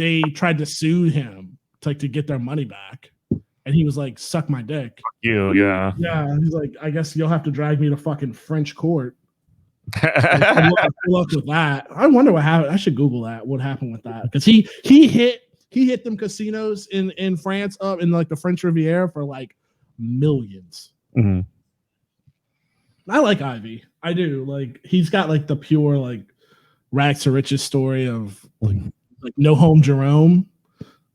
they tried to sue him to get their money back, and he was like, "Suck my dick." Yeah. He's like, "I guess you'll have to drag me to fucking French court." Good luck with that. I wonder what happened. I should Google that. What happened with that? Because he hit them casinos in France up in like the French Riviera for like millions. Mm-hmm. I like Ivy. I do. Like he's got like the pure like rags to riches story of like no home Jerome.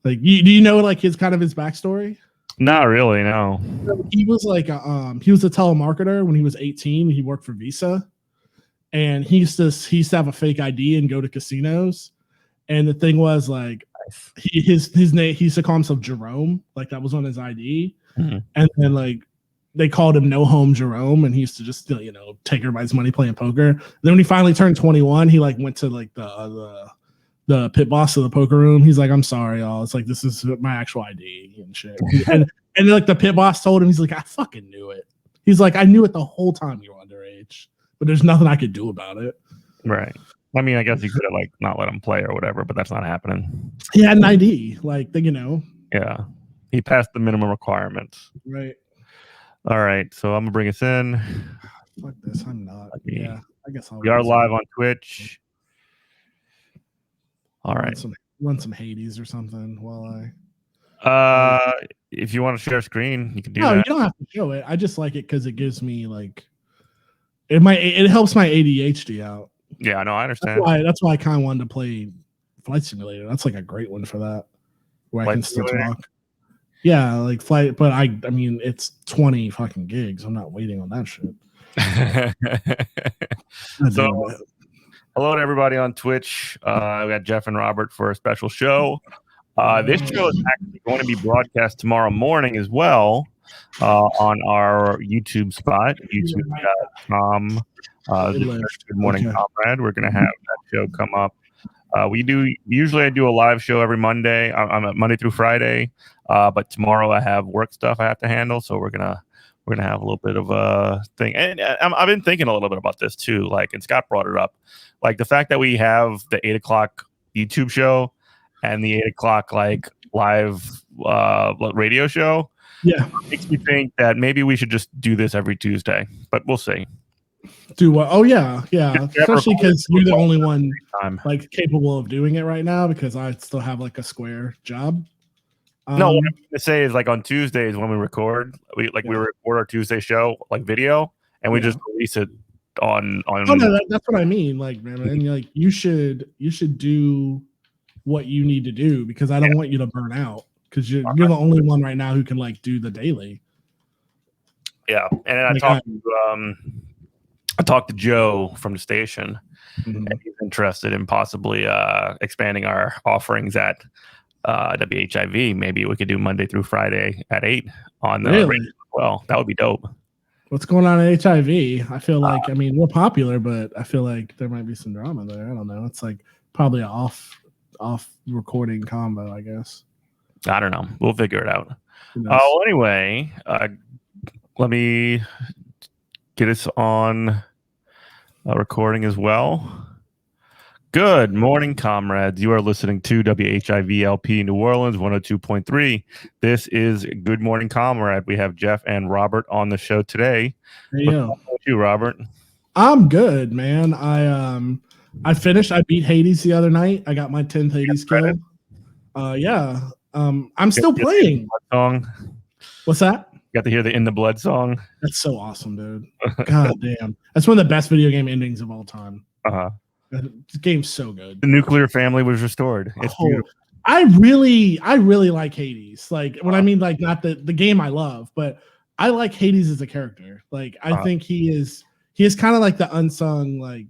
Like do you know like his backstory? Not really, no. He was like he was a telemarketer when he was 18. He worked for Visa, and he used to have a fake ID and go to casinos. And the thing was like his name, he used to call himself Jerome, like that was on his ID. Mm-hmm. And then like they called him No Home Jerome, and he used to just take everybody's money playing poker. Then when he finally turned 21, he like went to like the pit boss of the poker room. He's like, "I'm sorry, y'all. It's like this is my actual ID and shit." and like the pit boss told him, he's like, "I fucking knew it." He's like, "I knew it the whole time you were underage, but there's nothing I could do about it." Right. I mean, I guess he could have like not let him play or whatever, but that's not happening. He had an ID, like Yeah, he passed the minimum requirements. Right. All right, so I'm gonna bring us in. Fuck this, I'm not. Yeah, I guess we are live on Twitch. All right, run some Hades or something while if you want to share screen, you can do that. No, you don't have to show it. I just like it because it gives me like it helps my ADHD out. Yeah, no, I understand. That's why I kind of wanted to play Flight Simulator. That's like a great one for that, where I can still talk. Yeah, like flight, but I mean, it's 20 fucking gigs. I'm not waiting on that shit. So, hello to everybody on Twitch. We got Jeff and Robert for a special show. This show is actually going to be broadcast tomorrow morning as well on our YouTube spot, youtube.com. Good Morning Comrade. We're going to have that show come up. Usually I do a live show every Monday. I'm at Monday through Friday, but tomorrow I have work stuff I have to handle, so we're gonna have a little bit of a thing. And I've been thinking a little bit about this too. Like, and Scott brought it up, like the fact that we have the 8 o'clock YouTube show and the 8 o'clock like live radio show. Yeah, makes me think that maybe we should just do this every Tuesday, but we'll see. Do what? Oh yeah. Especially because you're the only one like capable of doing it right now, because I still have like a square job. No, what I'm going to say is like on Tuesdays when we record, we record our Tuesday show like video, and we just release it on. Oh no, that's what I mean. Like, man, and like you should do what you need to do, because I don't want you to burn out, because you're the only one right now who can like do the daily. Yeah, and I talked to Joe from the station, and he's interested in possibly expanding our offerings at WHIV. Maybe we could do Monday through Friday at 8 on the radio. Well, that would be dope. What's going on at HIV? I feel like, I mean, we're popular, but I feel like there might be some drama there. I don't know. It's like probably an off recording combo, I guess. I don't know. We'll figure it out. Oh, anyway, let me get us on recording as well. Good morning, comrades. You are listening to WHIV LP New Orleans 102.3. This is Good Morning Comrade. We have Jeff and Robert on the show today. Hey, what's up with you, Robert? I'm good, man. I finished. I beat Hades the other night. I got my 10th Hades kill. I'm still playing. Song. What's that? Got to hear the In the Blood song. That's so awesome, dude. God damn. That's one of the best video game endings of all time. Uh-huh. The game's so good. The nuclear family was restored. It's beautiful. I really like Hades. Like, when I mean like not the game I love, but I like Hades as a character. Like, I think he is kind of like the unsung like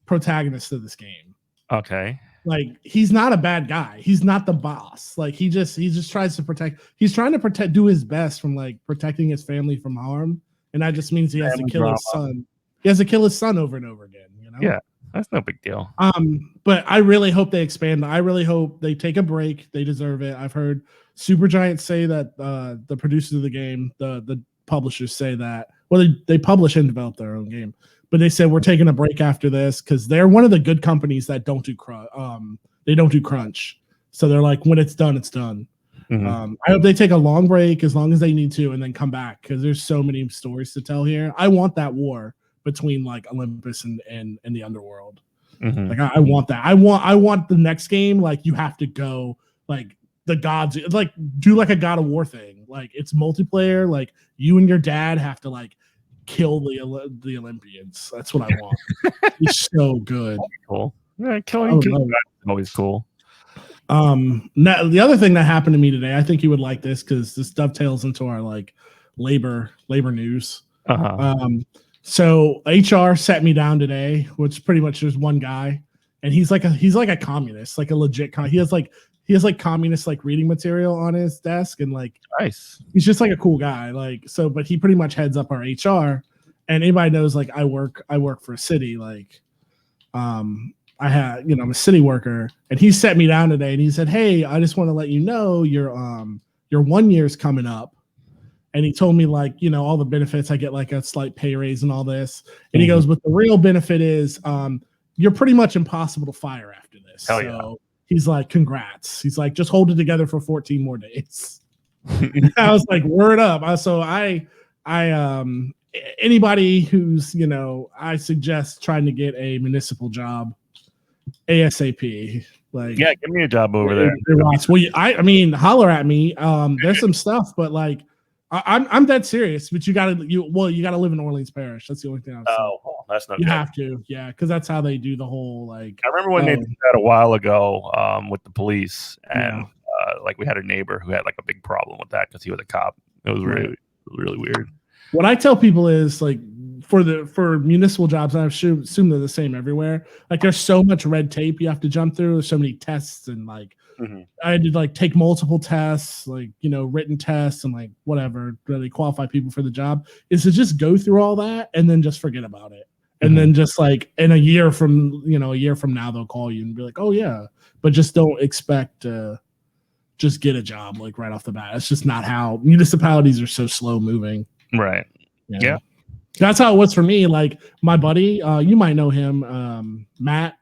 protagonist of this game. Okay. Like, he's not a bad guy. He's not the boss. Like, he just tries to protect. He's trying to do his best from like protecting his family from harm, and that just means he has to kill his son. He has to kill his son over and over again. You know? Yeah, that's no big deal. But I really hope they expand. I really hope they take a break. They deserve it. I've heard Supergiant say that the producers of the game, the publishers say that. Well, they publish and develop their own game. But they said we're taking a break after this because they're one of the good companies that don't do crunch. So they're like, when it's done, it's done. Mhm. I hope they take a long break as long as they need to and then come back because there's so many stories to tell here. I want that war between like Olympus and the underworld. Mhm. Like I want that. I want the next game. Like you have to go like the gods, like do like a God of War thing. Like it's multiplayer. Like you and your dad have to like kill the Olympians. That's what I want. It's so good. Cool. Yeah, killing is always cool. Now, the other thing that happened to me today, I think you would like this because this dovetails into our like labor news. So HR sat me down today, which pretty much there's one guy, and he's like a communist, like a legit he has like communist like reading material on his desk, and like nice. He's just like a cool guy, like so. But he pretty much heads up our HR, and anybody knows like I work for a city, like I had, I'm a city worker, and he set me down today and he said, "Hey, I just want to let you know your 1 year's coming up." And he told me like, all the benefits. I get like a slight pay raise and all this. And he goes, but the real benefit is you're pretty much impossible to fire after this. Hell so he's like, congrats. He's like, just hold it together for 14 more days. I was like, word up. So I anybody who's, I suggest trying to get a municipal job ASAP. Like, yeah, give me a job over there. Well, I mean, holler at me. There's some stuff, but like, I'm dead serious. But you gotta live in Orleans Parish. That's the only thing I'm saying. Oh, that's not. You have to, yeah, because that's how they do the whole like. I remember when they did that a while ago with the police, and like we had a neighbor who had like a big problem with that because he was a cop. It was really weird. What I tell people is like for municipal jobs, I assume they're the same everywhere. Like there's so much red tape you have to jump through. There's so many tests and like I had to like take multiple tests, like written tests and like whatever really qualify people for the job. Is to just go through all that and then just forget about it. And then just like in a year from now they'll call you and be like, oh yeah, but just don't expect to just get a job like right off the bat. It's just not how municipalities are so slow moving. Right. Yeah. That's how it was for me. Like my buddy, you might know him, Matt.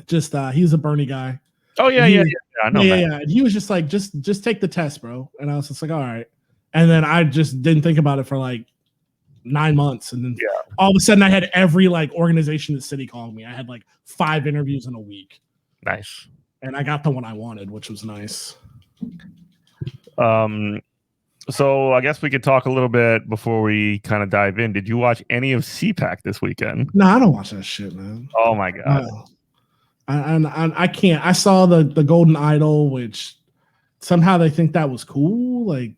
Just he's a Bernie guy. Oh yeah, I know. Yeah. And he was just like, just take the test, bro. And I was just like, all right. And then I just didn't think about it for like 9 months, and then all of a sudden I had every like organization in the city calling me. I had like 5 interviews in a week. Nice. And I got the one I wanted, which was nice. So I guess we could talk a little bit before we kind of dive in. Did you watch any of CPAC this weekend? No, I don't watch that shit, man. Oh my god. I can't. I saw the Golden Idol, which somehow they think that was cool. Like,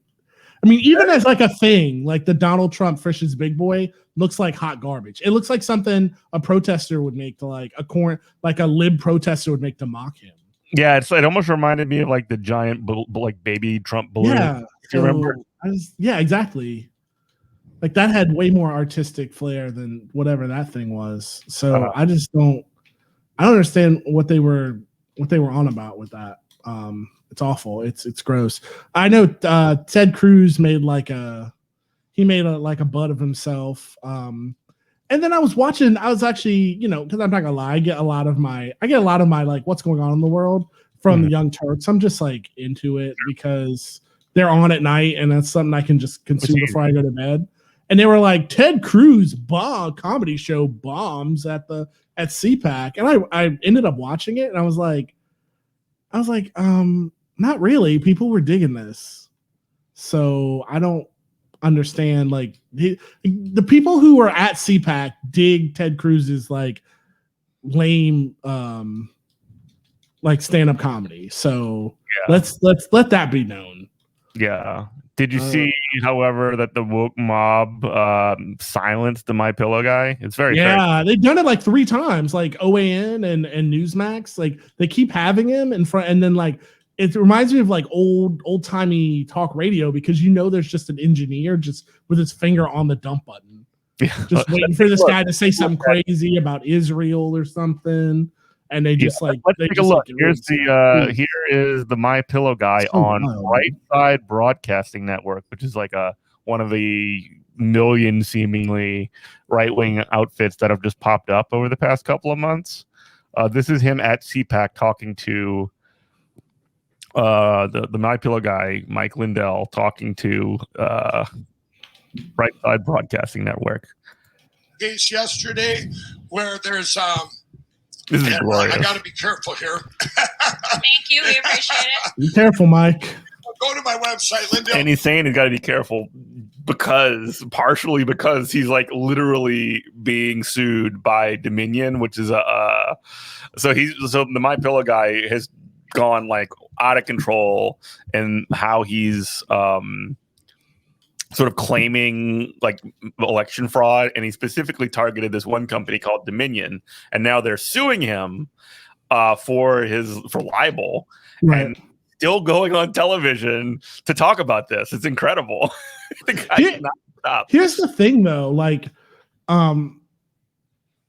I mean, even as like a thing, like the Donald Trump Frisch's Big Boy looks like hot garbage. It looks like something a protester would make to like a lib protester would make to mock him. Yeah, it almost reminded me of like the giant like baby Trump balloon. Yeah, you remember? Yeah, exactly. Like that had way more artistic flair than whatever that thing was. So I don't understand what they were on about with that. It's awful. It's gross. I know Ted Cruz made like a butt of himself. And then I was actually, because I'm not gonna lie, I get a lot of my like what's going on in the world from the Young Turks. I'm just like into it because they're on at night and that's something I can just consume before I go to bed. And they were like, Ted Cruz comedy show bombs at CPAC. And I ended up watching it and I was like, not really. People were digging this. So I don't understand. Like the people who were at CPAC dig Ted Cruz's like lame like stand-up comedy. So let's let that be known. Yeah. Did you see, however, that the woke mob silenced the My Pillow guy? It's very fair. They've done it like 3 times, like OAN and Newsmax. Like they keep having him in front, and then like it reminds me of like old timey talk radio because there's just an engineer just with his finger on the dump button, just waiting for this guy to say something crazy about Israel or something. And they just let's take a look. Here is the My Pillow guy on Right Side Broadcasting Network, which is like one of the million seemingly right-wing outfits that have just popped up over the past couple of months. This is him at CPAC talking to the My Pillow guy, Mike Lindell, talking to Right Side Broadcasting Network. Case yesterday where there's This is glorious. I got to be careful here. Thank you. We appreciate it. Be careful, Mike. Go to my website, Lindell. And he's saying he's got to be careful partially because he's like literally being sued by Dominion, which is so the My Pillow guy has gone like out of control and how he's sort of claiming like election fraud, and he specifically targeted this one company called Dominion, and now they're suing him for libel, Right. and still going on television to talk about this. It's incredible. The guy cannot stop. Here's the thing, though, like,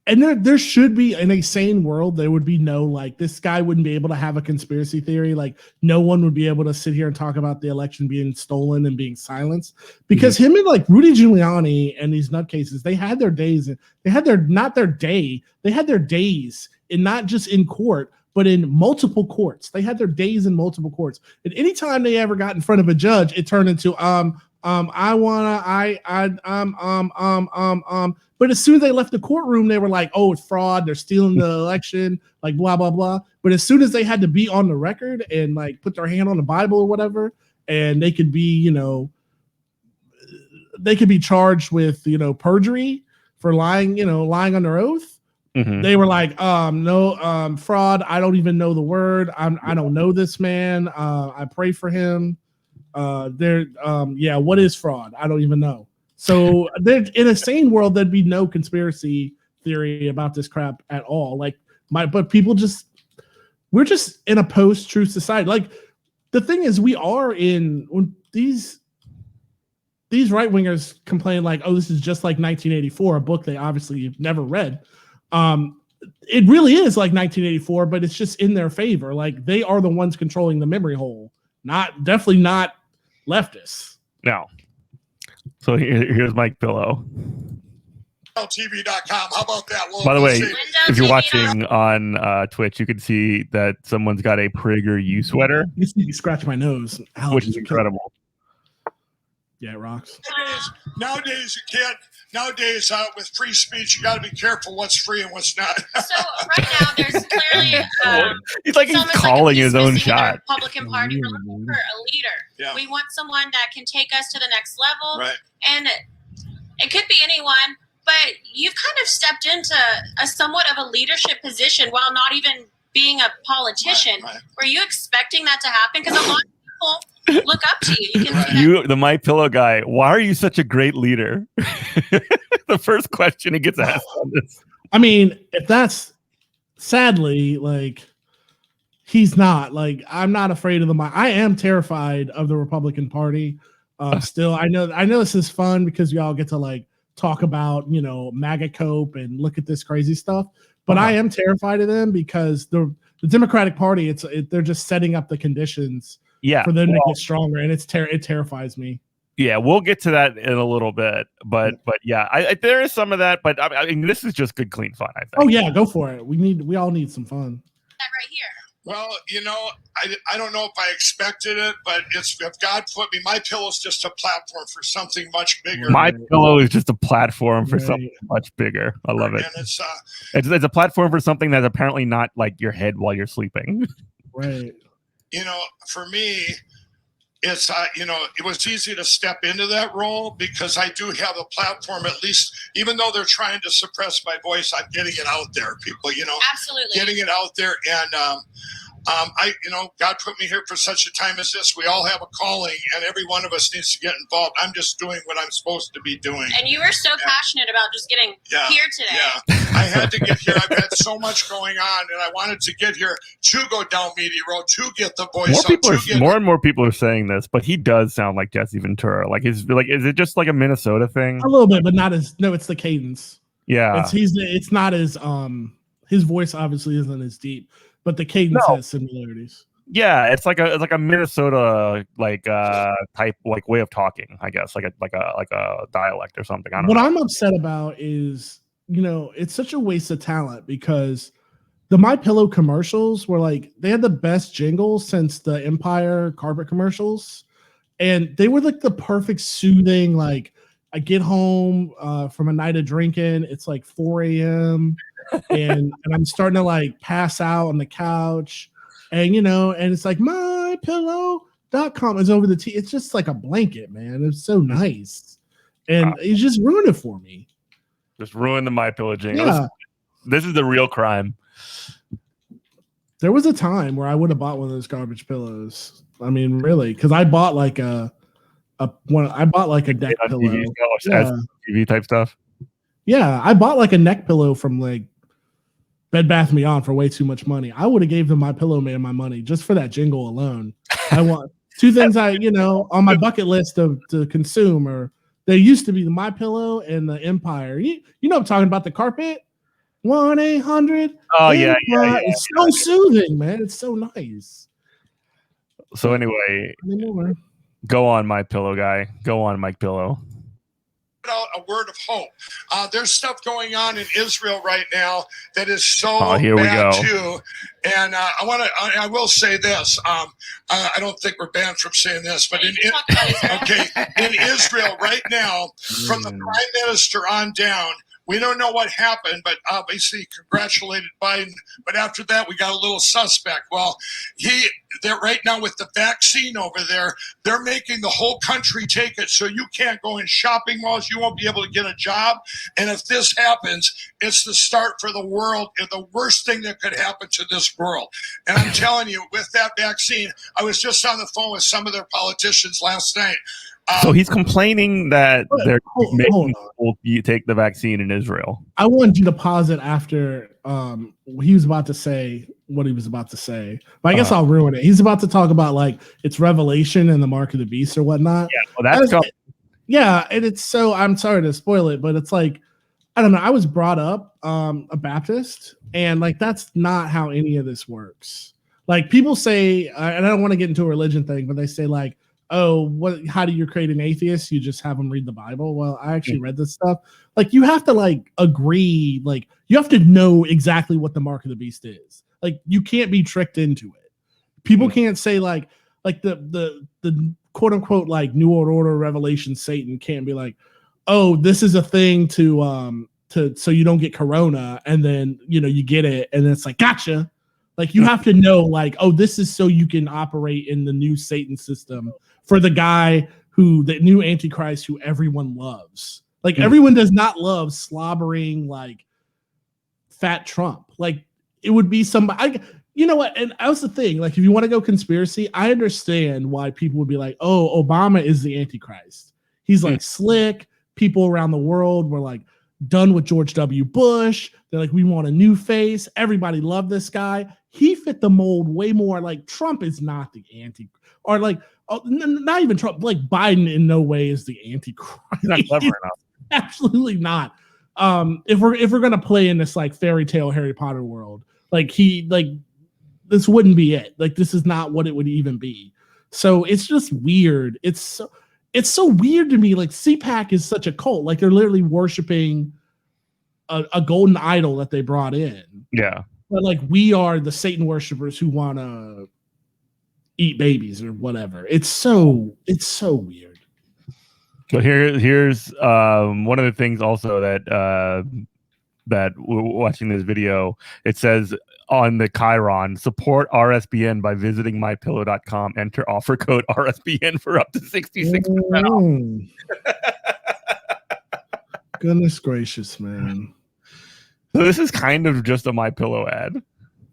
and there should be, in a sane world, there would be no, like, this guy wouldn't be able to have a conspiracy theory. Like, no one would be able to sit here and talk about the election being stolen and being silenced, because him and like Rudy Giuliani and these nutcases, they had their days. They had their days, and not just in court, but in multiple courts. They had their days in multiple courts. And anytime they ever got in front of a judge, it turned into but as soon as they left the courtroom, they were like, oh, it's fraud, they're stealing the election, like blah, blah, blah. But as soon as they had to be on the record and like put their hand on the Bible or whatever, and they could be, they could be charged with, perjury for lying under oath. Mm-hmm. They were like, no, fraud. I don't even know the word. I don't know this man. I pray for him. What is fraud? I don't even know. So in a sane world, there'd be no conspiracy theory about this crap at all. But we're just in a post-truth society. Like, the thing is, when these right-wingers complain like, oh, this is just like 1984, a book they obviously have never read. It really is like 1984, but it's just in their favor. Like, they are the ones controlling the memory hole, definitely not leftists. No. So here's Mike Pillow. TV.com. How about that? By the way, if you're watching on Twitch, you can see that someone's got a PragerU sweater. You scratch my nose, which is incredible. Yeah, it rocks. Nowadays, you can't. Nowadays, with free speech, you got to be careful what's free and what's not. So right now, there's clearly he's calling his own shot. The Republican Party, we're looking for a leader. Yeah. We want someone that can take us to the next level. Right. And it could be anyone, but you've kind of stepped into a somewhat of a leadership position while not even being a politician. Right. Were you expecting that to happen? Because a lot of people look up to you. You can the My Pillow guy. Why are you such a great leader? The first question he gets asked on this. I mean, if that's sadly, like, he's not. Like, I'm not afraid of I am terrified of the Republican Party. Still, I know this is fun because we all get to like talk about MAGA cope and look at this crazy stuff. But I am terrified of them because the Democratic Party, they're just setting up the conditions. For them to get stronger, and it terrifies me. Yeah, we'll get to that in a little bit, but yeah, there is some of that, but I mean, this is just good, clean fun, I think. Oh yeah, go for it. We all need some fun. that right here. Well, I don't know if I expected it, but if God put me, My Pillow's just a platform for something much bigger. My Pillow is just a platform for something much bigger. I love it. And it's a platform for something that's apparently not like your head while you're sleeping. Right. For me, it's it was easy to step into that role because I do have a platform, at least, even though they're trying to suppress my voice, I'm getting it out there, people, Absolutely. getting it out there. And God put me here for such a time as this. We all have a calling, and every one of us needs to get involved. I'm just doing what I'm supposed to be doing. And you were so passionate about just getting here today. Yeah, I had to get here. I've had so much going on, and I wanted to get here to go down Media Road, to get the voice more and more people are saying this, but he does sound like Jesse Ventura. Is it just like a Minnesota thing? A little bit, but not as. No, it's the cadence. Yeah, it's not as his voice obviously isn't as deep, but the cadence has similarities. Yeah, it's like a Minnesota type way of talking, I guess, like a dialect or something. I don't know. What I'm upset about is, it's such a waste of talent because the My Pillow commercials were like, they had the best jingles since the Empire carpet commercials. And they were like the perfect soothing, like I get home from a night of drinking, it's like 4 a.m. and I'm starting to like pass out on the couch. And and it's like mypillow.com is over the tea. It's just like a blanket, man. It's so nice. And you just ruined it for me. Just ruined the My Pillow jingle. Yeah. This is the real crime. There was a time where I would have bought one of those garbage pillows. I mean, really, because I bought like a neck pillow. TV type stuff. Yeah, I bought like a neck pillow from like Bed Bath & Beyond for way too much money. I would have gave them My Pillow Man my money just for that jingle alone. I want two things on my bucket list to consume, or there used to be the My Pillow and the Empire. You know I'm talking about, the carpet. 1-800. Oh yeah. It's so soothing, man. It's so nice. So anyway, go on, My Pillow guy. Go on, Mike Pillow. A word of hope. There's stuff going on in Israel right now that is so here bad we go. too. And I will say this. I don't think we're banned from saying this, but in Israel right now, from the prime minister on down, we don't know what happened, but obviously congratulated Biden. But after that, we got a little suspect. Well, they're right now with the vaccine over there. They're making the whole country take it, so you can't go in shopping malls. You won't be able to get a job. And if this happens, it's the start for the world, and the worst thing that could happen to this world. And I'm telling you, with that vaccine, I was just on the phone with some of their politicians last night. So he's complaining that they're making you take the vaccine in Israel. I wanted you to pause it after he was about to say what he was about to say. But I guess I'll ruin it. He's about to talk about like it's Revelation and the Mark of the Beast or whatnot. Yeah, well, and it's so, I'm sorry to spoil it, but it's like, I don't know. I was brought up a Baptist, and like that's not how any of this works. Like people say, and I don't want to get into a religion thing, but they say like, oh, how do you create an atheist? You just have them read the Bible. Well, I actually read this stuff. Like you have to like agree, like you have to know exactly what the Mark of the Beast is. Like you can't be tricked into it. People can't say like the quote unquote like New World Order Revelation Satan can't be like, oh, this is a thing to so you don't get corona, and then you get it, and it's like gotcha. Like you have to know like, oh, this is so you can operate in the new Satan system for the guy the new Antichrist who everyone loves. Like everyone does not love slobbering like fat Trump. Like it would be somebody. You know what? And that was the thing. Like if you want to go conspiracy, I understand why people would be like, oh, Obama is the Antichrist. He's like slick. People around the world were like done with George W. Bush. They're like, we want a new face. Everybody loved this guy. He fit the mold way more. Like Trump is not the or like not even Trump. Like Biden in no way is the Antichrist. Not clever enough. Absolutely not. If we're gonna play in this like fairy tale Harry Potter world, like this wouldn't be it. Like this is not what it would even be. So it's just weird. It's so weird to me. Like CPAC is such a cult. Like they're literally worshiping a golden idol that they brought in. Yeah. But like we are the Satan worshipers who want to eat babies or whatever. It's so weird. So here's one of the things also that watching this video, it says on the Chiron, support RSBN by visiting mypillow.com. Enter offer code RSBN for up to 66% off. Goodness gracious, man. So this is kind of just a My Pillow ad.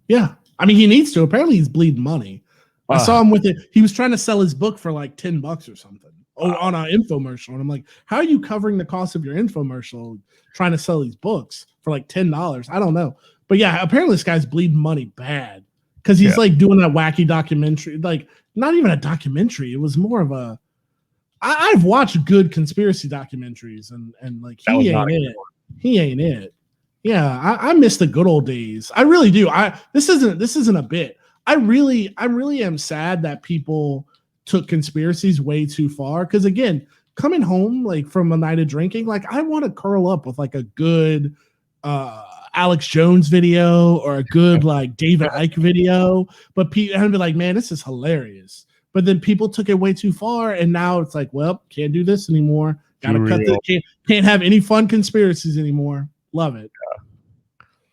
Yeah. I mean, he needs to. Apparently he's bleeding money. I saw him with it. He was trying to sell his book for like $10 or something on an infomercial. And I'm like, how are you covering the cost of your infomercial trying to sell these books for like $10? I don't know. But yeah, apparently this guy's bleeding money bad because he's like doing that wacky documentary. Like not even a documentary. It was more of a, I've watched good conspiracy documentaries and like he ain't it. He ain't it. Yeah, I miss the good old days. I really do. This isn't a bit. I really am sad that people took conspiracies way too far. Because again, coming home like from a night of drinking, like I want to curl up with like a good Alex Jones video or a good like David Icke video, but I'd be like, man, this is hilarious. But then people took it way too far, and now it's like, well, can't do this anymore. Gotta cut the can't have any fun conspiracies anymore. Love it.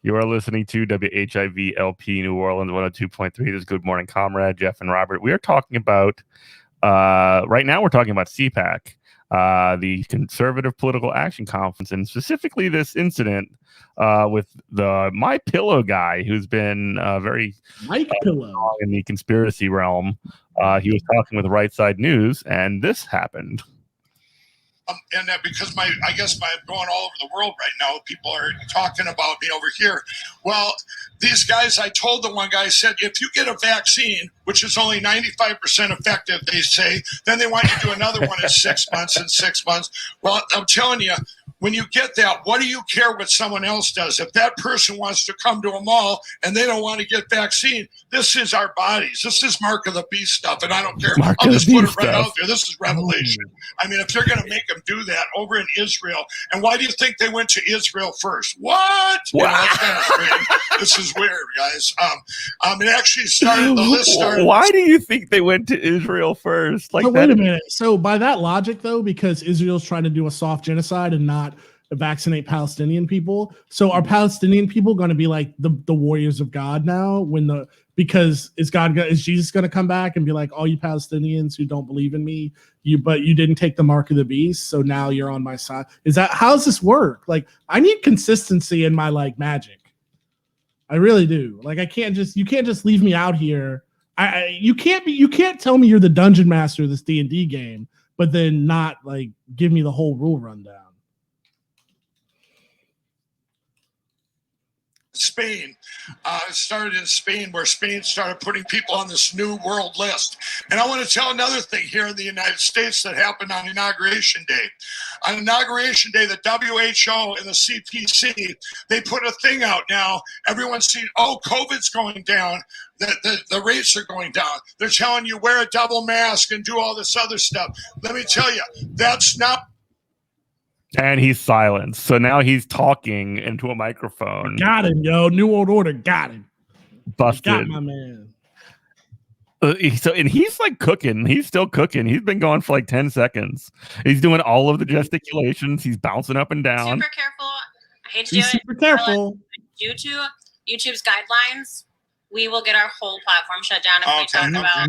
You are listening to WHIV-LP New Orleans 102.3. This is Good Morning Comrade, Jeff and Robert. We are talking about right now. We're talking about CPAC, the Conservative Political Action Conference, and specifically this incident with the My Pillow guy, who's been very Mike Pillow in the conspiracy realm. He was talking with Right Side News, and this happened. And that because I guess I'm going all over the world right now. People are talking about me over here. Well, these guys, I told the one guy, I said, if you get a vaccine, which is only 95% effective, they say, then they want you to do another one in 6 months and 6 months. Well, I'm telling you, when you get that, what do you care what someone else does? If that person wants to come to a mall and they don't want to get vaccine, this is our bodies. This is Mark of the Beast stuff, and I don't care. I'll just put it right out there. This is revelation. I mean, if they're going to make them do that over in Israel, and why do you think they went to Israel first? What? You know, that's kind of strange. This is weird, guys. It actually started, the list started. Why do you think they went to Israel first? Like, wait a minute. So by that logic, though, because Israel's trying to do a soft genocide and not vaccinate Palestinian people, so are Palestinian people going to be like the warriors of God now? Because is Jesus going to come back and be like, all you Palestinians who don't believe in me, but you didn't take the mark of the beast, so now you're on my side? How does this work? Like, I need consistency in my like magic. I really do. Like, you can't just leave me out here. You can't tell me you're the dungeon master of this D&D game, but then not like give me the whole rule rundown. Spain. It started in Spain, where Spain started putting people on this new world list. And I want to tell another thing here in the United States that happened on Inauguration Day. On Inauguration Day, the WHO and the CDC, they put a thing out now. Everyone's seeing, COVID's going down. The rates are going down. They're telling you wear a double mask and do all this other stuff. Let me tell you, that's not. And he's silenced. So now he's talking into a microphone. Got him, yo. New World Order. Got him. Busted. Got my man. And he's like cooking. He's still cooking. He's been going for like 10 seconds. He's doing all of the gesticulations. He's bouncing up and down. Super careful. I hate to do it. Super careful. Due to YouTube's guidelines, we will get our whole platform shut down if we talk about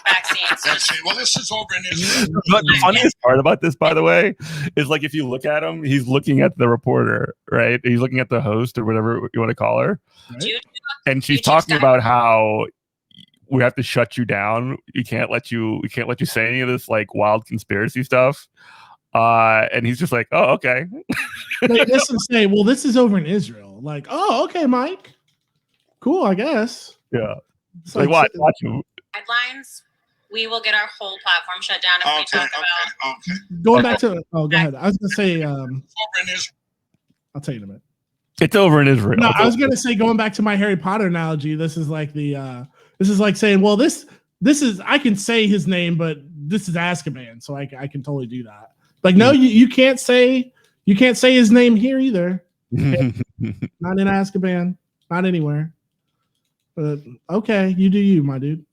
vaccines. Well, this is over in Israel. But the funniest part about this, by the way, is like if you look at him, he's looking at the reporter, right? He's looking at the host or whatever you want to call her. Right? And she's talking about how we have to shut you down. We can't let you say any of this like wild conspiracy stuff. And he's just like, oh, okay. Like, listen, say, well, this is over in Israel. Like, oh, okay, Mike. Cool, I guess. Yeah. It's like watch you. Guidelines. We will get our whole platform shut down if we talk about. Okay. Going back to. Oh, go ahead. I was gonna say. Over in Israel. I'll tell you in a minute. It's over in Israel. No, I was gonna say, going back to my Harry Potter analogy. This is like the. This is like saying, well, this is. I can say his name, but this is Azkaban, so I can totally do that. Like, no, you can't say his name here either. Not in Azkaban. Not anywhere. But okay, you do you, my dude.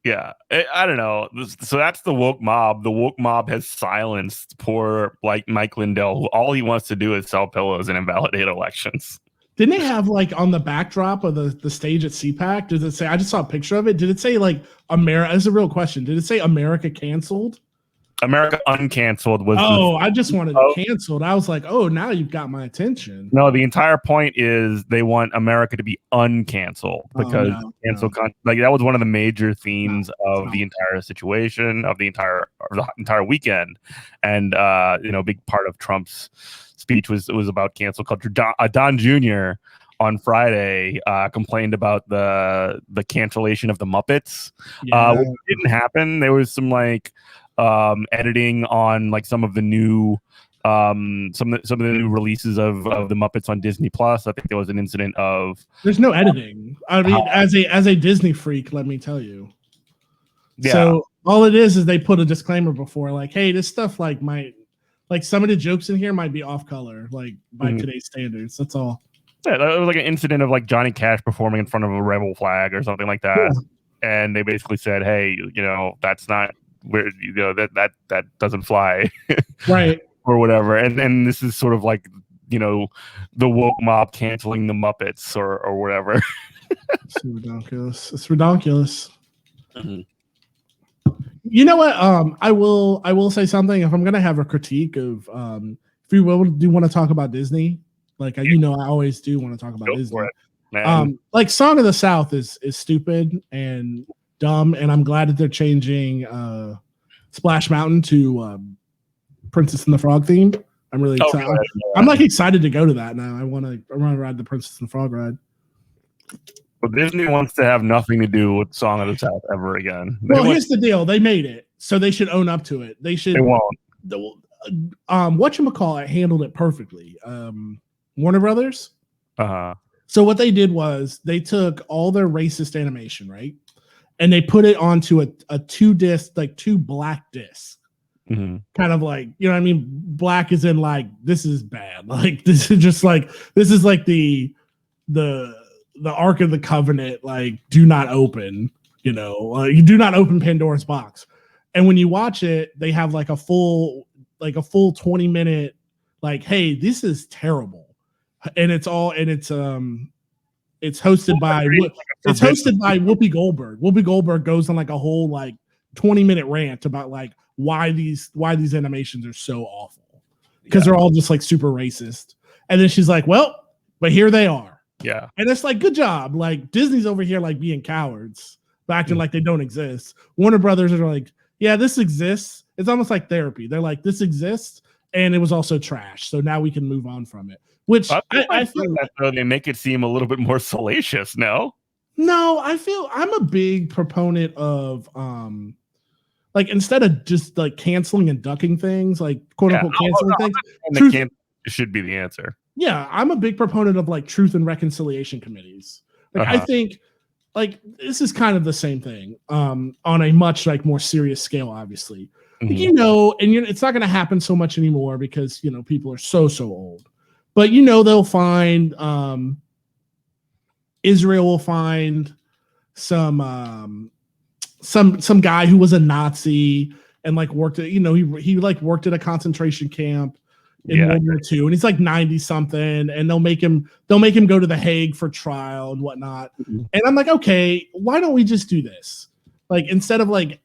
Yeah, I don't know. So that's the woke mob. The woke mob has silenced poor like Mike Lindell, who all he wants to do is sell pillows and invalidate elections. Didn't they have like on the backdrop of the stage at CPAC? Does it say? I just saw a picture of it. Did it say like America? That's a real question. Did it say America canceled? America uncanceled was. I just wanted canceled. I was like, oh, now you've got my attention. No, the entire point is they want America to be uncanceled because like that was one of the major themes of the entire situation of the entire weekend, and a big part of Trump's speech was about cancel culture. Don Jr. on Friday complained about the cancellation of the Muppets, which didn't happen. There was some like. Editing on like some of the new some of the new releases of the Muppets on Disney Plus. I think there was an incident of there's no editing. I mean, as a Disney freak, let me tell you. Yeah. So all it is they put a disclaimer before, like, hey, this stuff like might like some of the jokes in here might be off color, like by today's standards. That's all. Yeah, it was like an incident of like Johnny Cash performing in front of a rebel flag or something like that, and they basically said, "Hey, that's not where that doesn't fly," right, or whatever. And this is sort of like the woke mob canceling the Muppets or whatever. It's ridiculous. It's ridiculous. Mm-hmm. You know what? I will say something. If I'm gonna have a critique of, if you do want to talk about Disney, like I always do want to talk about Go Disney. for it, man. Like Song of the South is stupid and dumb, and I'm glad that they're changing Splash Mountain to Princess and the Frog theme. I'm really excited. I'm like excited to go to that now. I want to ride the Princess and the Frog ride. But Disney wants to have nothing to do with Song of the South ever again. Here's the deal: they made it, so they should own up to it. They should. They won't. Whatchamacallit handled it perfectly. Warner Brothers. So what they did was they took all their racist animation, right, and they put it onto a 2-disc, like 2 black discs. Kind of like, what I mean? Black is in like, this is bad. Like this is just like, this is like the Ark of the Covenant, like do not open, you do not open Pandora's box. And when you watch it, they have like a full 20-minute, like, hey, this is terrible. And it's hosted by Whoopi Goldberg. Whoopi Goldberg goes on like a whole like 20-minute rant about like why these animations are so awful, because they're all just like super racist. And then she's like, well, but here they are. Yeah. And it's like, good job. Like Disney's over here like being cowards, acting like they don't exist. Warner Brothers are like, yeah, this exists. It's almost like therapy. They're like, this exists, and it was also trash. So now we can move on from it. Which I feel that though they make it seem a little bit more salacious. No, I feel I'm a big proponent of like instead of just like canceling and ducking things, like quote unquote canceling things. It should be the answer. Yeah, I'm a big proponent of like truth and reconciliation committees. Like I think like this is kind of the same thing on a much like more serious scale, obviously. Like, it's not going to happen so much anymore because people are so old. But they'll find Israel will find some guy who was a Nazi and like worked at he like worked at a concentration camp in World War II, and he's like 90 something, and they'll make him go to The Hague for trial and whatnot. And I'm like, okay, why don't we just do this? Like instead of like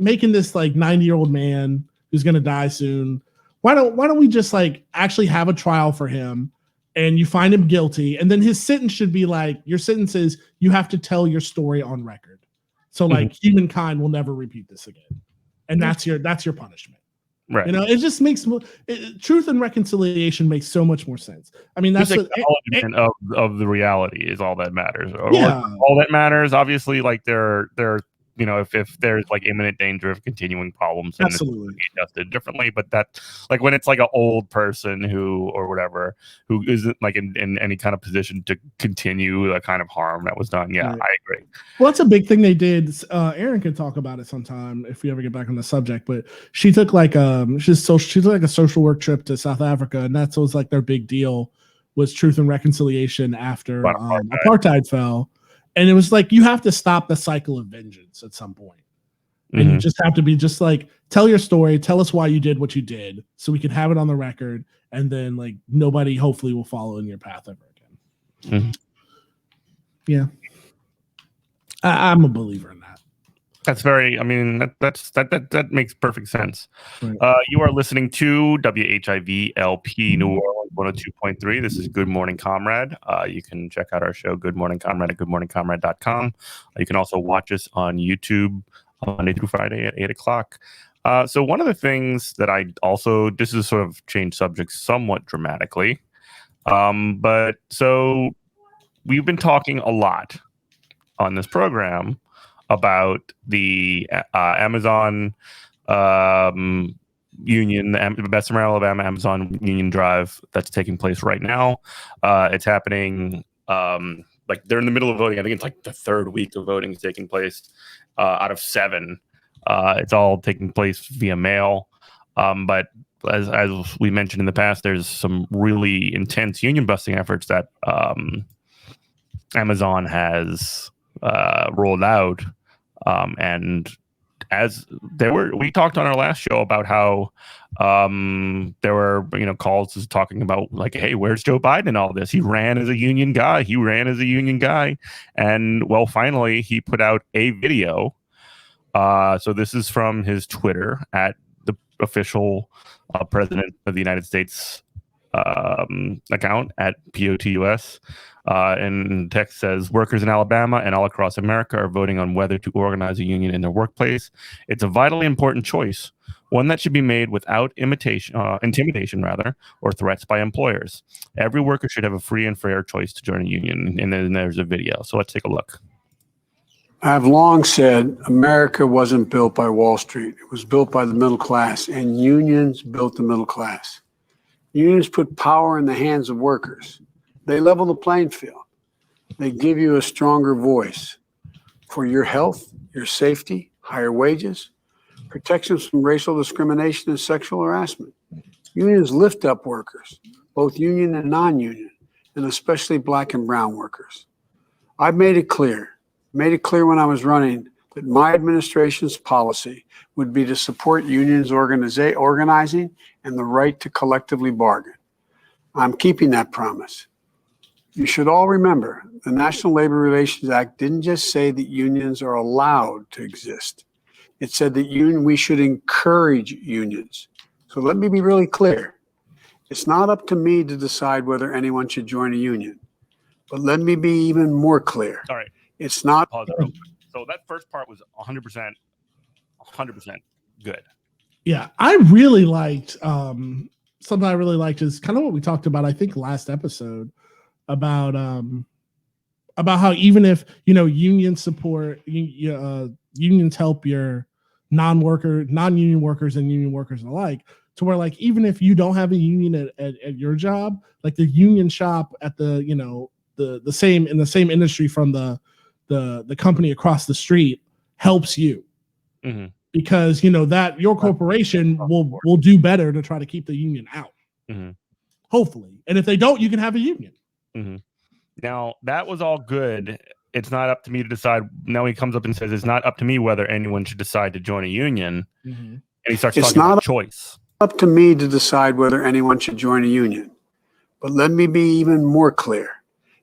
making this like 90-year-old man who's gonna die soon, why don't we just like actually have a trial for him, and you find him guilty, and then his sentence should be like, your sentence is you have to tell your story on record. So like humankind will never repeat this again. And that's your punishment. Right. It just makes truth and reconciliation makes so much more sense. I mean, that's acknowledgement of the reality is all that matters. All that matters, obviously, like they're if there's like imminent danger of continuing problems, and absolutely be adjusted differently. But that, like when it's like an old person who isn't like in any kind of position to continue the kind of harm that was done. Yeah, right. I agree. Well, that's a big thing they did. Erin can talk about it sometime if we ever get back on the subject. But she took like she took like a social work trip to South Africa, and that was like their big deal was truth and reconciliation after apartheid fell. And it was like, you have to stop the cycle of vengeance at some point. And you just have to be just like, tell your story, tell us why you did what you did, so we can have it on the record. And then like nobody hopefully will follow in your path ever again. Yeah. I'm a believer in that. That's very, I mean, that makes perfect sense. Right. You are listening to WHIV-LP New Orleans 102.3. This is Good Morning Comrade. You can check out our show, Good Morning Comrade, at goodmorningcomrade.com. You can also watch us on YouTube Monday through Friday at 8 o'clock. So one of the things that this is sort of changed subjects somewhat dramatically. But so we've been talking a lot on this program about the Amazon union, the Bessemer, Alabama Amazon union drive that's taking place right now. It's happening like they're in the middle of voting. I think it's like the third week of voting is taking place out of 7. It's all taking place via mail. But as we mentioned in the past, there's some really intense union busting efforts that Amazon has rolled out, and as we talked on our last show about how there were calls just talking about like, hey, where's Joe Biden in all this? He ran as a union guy. And well, finally he put out a video. So this is from his Twitter at the official president of the United States account at POTUS. And text says, workers in Alabama and all across America are voting on whether to organize a union in their workplace. It's a vitally important choice, one that should be made without intimidation, or threats by employers. Every worker should have a free and fair choice to join a union. And then there's a video. So let's take a look. I've long said America wasn't built by Wall Street. It was built by the middle class, and unions built the middle class. Unions put power in the hands of workers. They level the playing field. They give you a stronger voice for your health, your safety, higher wages, protections from racial discrimination and sexual harassment. Unions lift up workers, both union and non-union, and especially black and brown workers. I've made it clear when I was running that my administration's policy would be to support unions organizing and the right to collectively bargain. I'm keeping that promise. You should all remember, the National Labor Relations Act didn't just say that unions are allowed to exist. It said that we should encourage unions. So let me be really clear. It's not up to me to decide whether anyone should join a union. But let me be even more clear. All right. It's not. Pause it real quick. So that first part was 100% good. Yeah, I really liked something I really liked is kind of what we talked about, I think, last episode about how even if union support unions help your non-union workers and union workers alike, to where like even if you don't have a union at your job, like the union shop at the the same industry from the company across the street helps you. Mm-hmm. Because that your corporation will do better to try to keep the union out. Mm-hmm. Hopefully. And if they don't, you can have a union. Mm-hmm. Now that was all good. It's not up to me to decide. Now he comes up and says it's not up to me whether anyone should decide to join a union. Mm-hmm. And he starts talking about choice. Up to me to decide whether anyone should join a union. But let me be even more clear.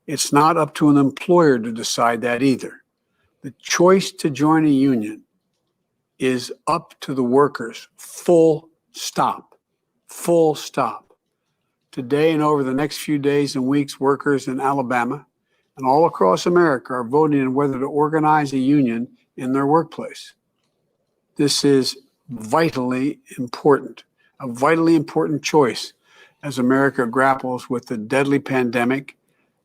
It's not up to an employer to decide that either. The choice to join a union is up to the workers. Full stop. Full stop. Today and over the next few days and weeks, workers in Alabama and all across America are voting on whether to organize a union in their workplace. This is vitally important, a vitally important choice as America grapples with the deadly pandemic,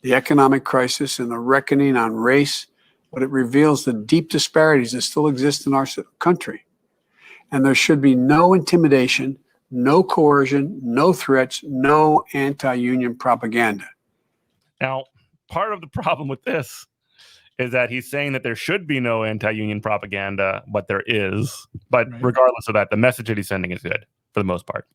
the economic crisis, and the reckoning on race, but it reveals the deep disparities that still exist in our country. And there should be no intimidation, no coercion, no threats, no anti-union propaganda. Now, part of the problem with this is that he's saying that there should be no anti-union propaganda, but there is. But regardless of that, the message that he's sending is good for the most part.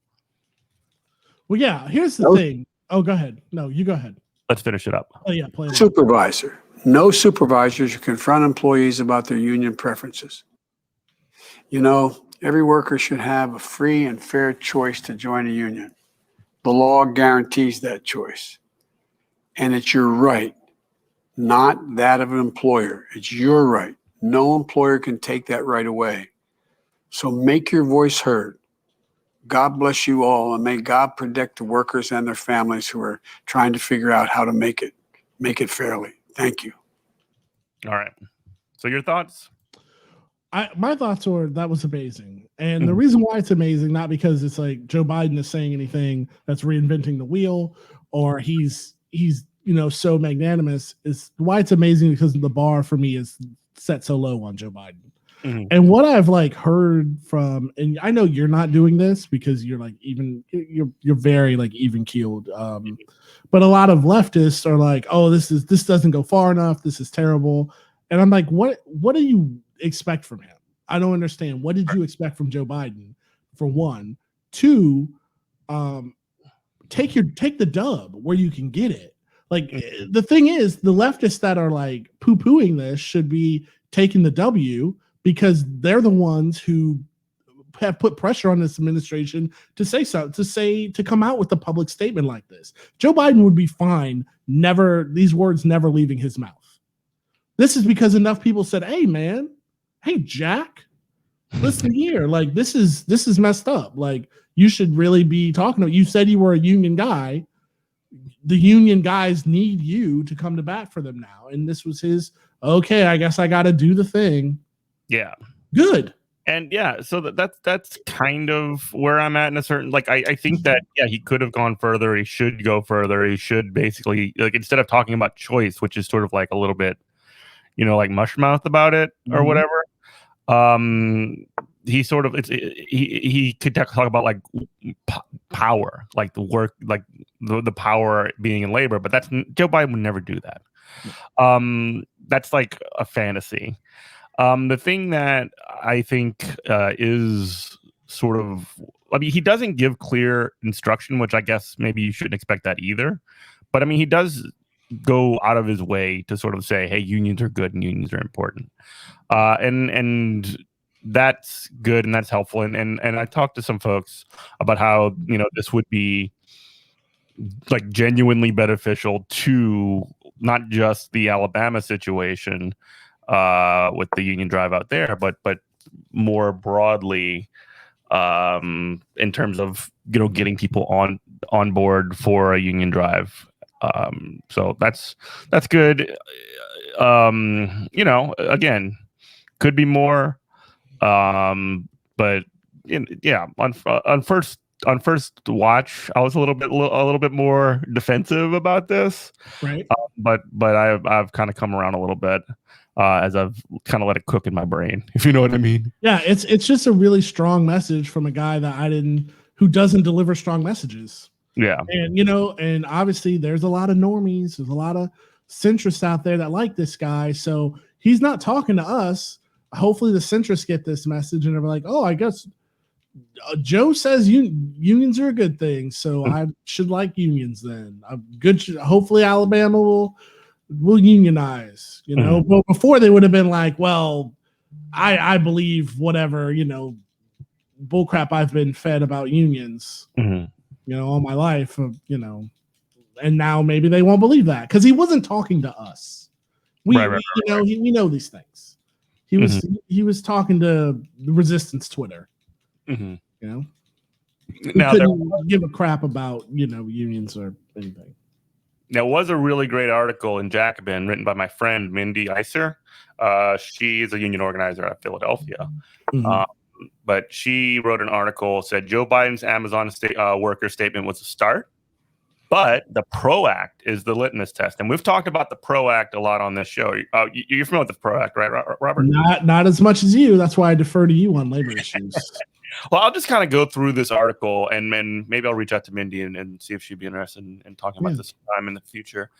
Well, yeah, here's the thing. Oh, go ahead. No, you go ahead. Let's finish it up. Oh, yeah. Play it. Supervisor. No supervisor should confront employees about their union preferences. Every worker should have a free and fair choice to join a union. The law guarantees that choice. And it's your right, not that of an employer. It's your right. No employer can take that right away. So make your voice heard. God bless you all, and may God protect the workers and their families who are trying to figure out how to make it fairly. Thank you. All right. So your thoughts? My thoughts were that was amazing. And the reason why it's amazing, not because it's like Joe Biden is saying anything that's reinventing the wheel or he's so magnanimous, is why it's amazing because the bar for me is set so low on Joe Biden. Mm-hmm. And what I've heard from, and I know you're not doing this because you're you're very even keeled. But a lot of leftists are like, oh, this doesn't go far enough. This is terrible. And I'm like, what do you expect from him? I don't understand. What did you expect from Joe Biden, for one? to take the dub where you can get it. Like the thing is, the leftists that are like poo-pooing this should be taking the W because they're the ones who have put pressure on this administration to come out with a public statement like this. Joe Biden would be fine, these words never leaving his mouth. This is because enough people said, "Hey man, hey Jack, listen here, like this is messed up. Like you should really be talking to, you said you were a union guy. The union guys need you to come to bat for them now." And this was his, okay, I guess I got to do the thing. Yeah. Good. And yeah, so that's kind of where I'm at in a certain, like, I think that, yeah, he could have gone further. He should go further. He should basically, like, instead of talking about choice, which is sort of like a little bit, like mush mouth about it or whatever. He sort of, he could talk about like power, like the work, like the power being in labor, but Joe Biden would never do that. That's like a fantasy. The thing that I think is sort of, I mean, he doesn't give clear instruction, which I guess maybe you shouldn't expect that either. But I mean, he does go out of his way to sort of say, hey, unions are good and unions are important. And that's good and that's helpful. And I talked to some folks about how, this would be like genuinely beneficial to not just the Alabama situation with the union drive out there, but more broadly in terms of getting people on board for a union drive. So that's good. Again, could be more. But yeah, on first watch, I was a little bit more defensive about this, right? But I've kind of come around a little bit as I've kind of let it cook in my brain, if you know what I mean. Yeah, it's just a really strong message from a guy who doesn't deliver strong messages. Yeah, and and obviously there's a lot of normies, there's a lot of centrists out there that like this guy, so he's not talking to us. Hopefully the centrists get this message and they're like, oh, I guess Joe says unions are a good thing, so I should like unions then. Hopefully Alabama will unionize, But before they would have been like, well, I believe whatever, bullcrap I've been fed about unions, all my life, and now maybe they won't believe that because he wasn't talking to us. We know these things. He was talking to the resistance Twitter. He couldn't give a crap about unions or anything. There was a really great article in Jacobin written by my friend Mindy Iser. She's a union organizer at Philadelphia. But she wrote an article, said Joe Biden's Amazon worker statement was a start, but the PRO Act is the litmus test. And we've talked about the PRO Act a lot on this show. You're familiar with the PRO Act, right, Robert? Not as much as you. That's why I defer to you on labor issues. Well, I'll just kind of go through this article and then maybe I'll reach out to Mindy and see if she'd be interested in talking about this sometime in the future.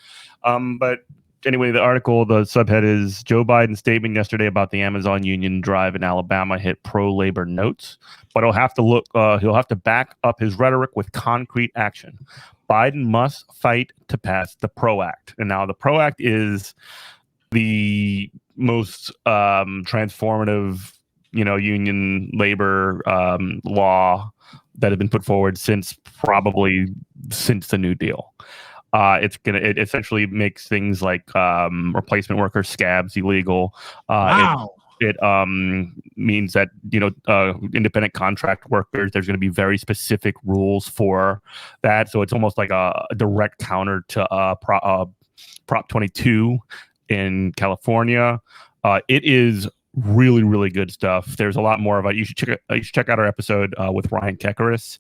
But anyway, the article, the subhead is Joe Biden's statement yesterday about the Amazon union drive in Alabama hit pro-labor notes, but he'll have to back up his rhetoric with concrete action. Biden must fight to pass the PRO Act. And now the PRO Act is the most transformative union labor law that has been put forward since the New Deal. It essentially makes things like replacement worker scabs illegal. Wow. It means that independent contract workers, there's going to be very specific rules for that. So it's almost like a direct counter to Prop 22 in California. It is really, really good stuff. There's a lot more of it. You should check out our episode with Ryan Kekaris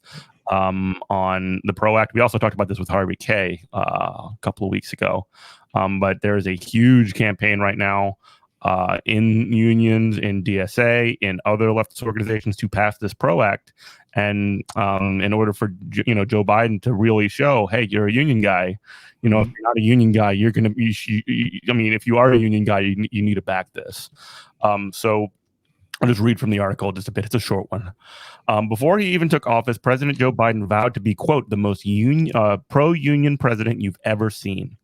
on the PRO Act. We also talked about this with Harvey K a couple of weeks ago. But there is a huge campaign right now in unions, in DSA, in other leftist organizations to pass this PRO Act. And in order for Joe Biden to really show, hey, you're a union guy. If you're not a union guy, you're gonna. If you are a union guy, you need to back this. So I'll just read from the article just a bit. It's a short one. Before he even took office, President Joe Biden vowed to be, quote, the most pro-union president you've ever seen.